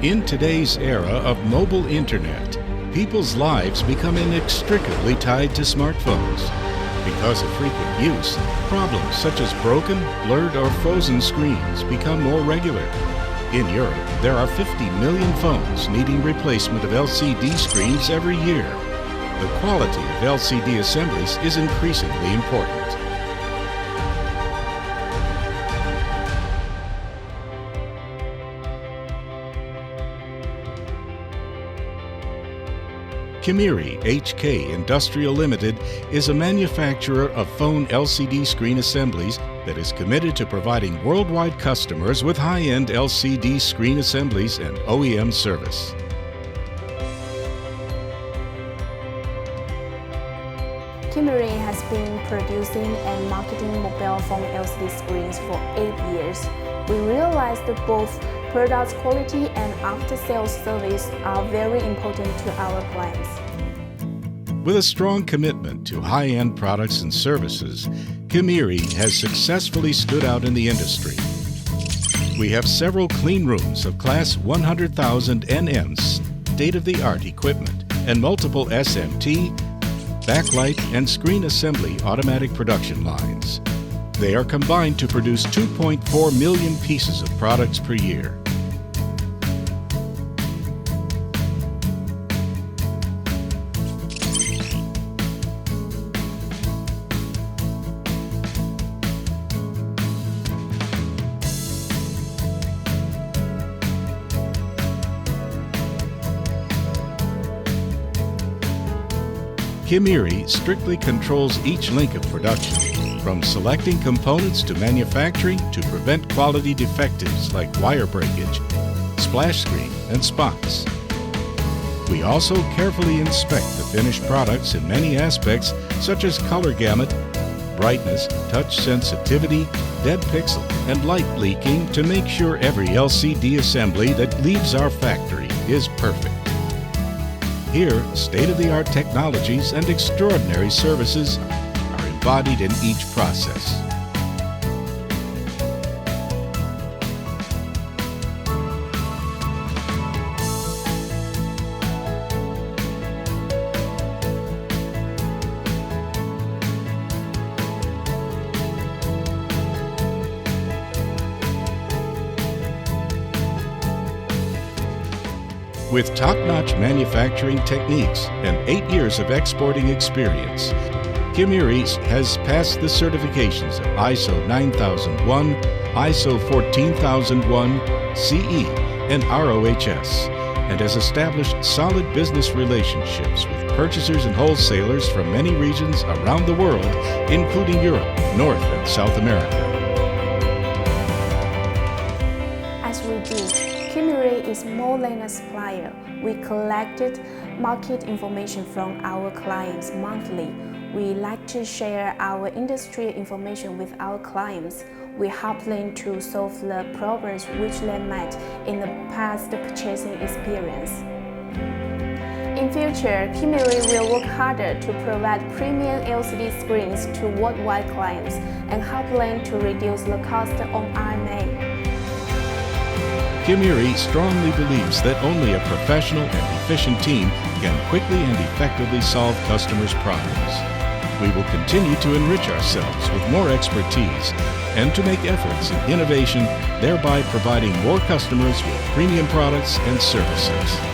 In today's era of mobile internet, people's lives become inextricably tied to smartphones. Because of frequent use, problems such as broken, blurred, or frozen screens become more regular. In Europe, there are 50 million phones needing replacement of LCD screens every year. The quality of LCD assemblies is increasingly important. Kimeery HK Industrial Limited is a manufacturer of phone LCD screen assemblies that is committed to providing worldwide customers with high-end LCD screen assemblies and OEM service. Kimeery has been producing and marketing mobile phone LCD screens for 8 years. We realized that both product quality and after-sales service are very important to our clients. With a strong commitment to high-end products and services, Kimeery has successfully stood out in the industry. We have several clean rooms of class 100,000 NM state-of-the-art equipment and multiple SMT, backlight, and screen assembly automatic production lines. They are combined to produce 2.4 million pieces of products per year. Kimeery strictly controls each link of production, from selecting components to manufacturing to prevent quality defectives like wire breakage, splash screen, and spots. We also carefully inspect the finished products in many aspects such as color gamut, brightness, touch sensitivity, dead pixel, and light leaking to make sure every LCD assembly that leaves our factory is perfect. Here, state-of-the-art technologies and extraordinary services are embodied in each process. With top-notch manufacturing techniques and 8 years of exporting experience, Kimeery has passed the certifications of ISO 9001, ISO 14001, CE, and RoHS, and has established solid business relationships with purchasers and wholesalers from many regions around the world, including Europe, North and South America. As we do, Kimeery is more than a supplier. We collected market information from our clients monthly. We like to share our industry information with our clients. We help them to solve the problems which they met in the past purchasing experience. In future, Kimeery will work harder to provide premium LCD screens to worldwide clients and help them to reduce the cost on RMA. Kimeery strongly believes that only a professional and efficient team can quickly and effectively solve customers' problems. We will continue to enrich ourselves with more expertise and to make efforts in innovation, thereby providing more customers with premium products and services.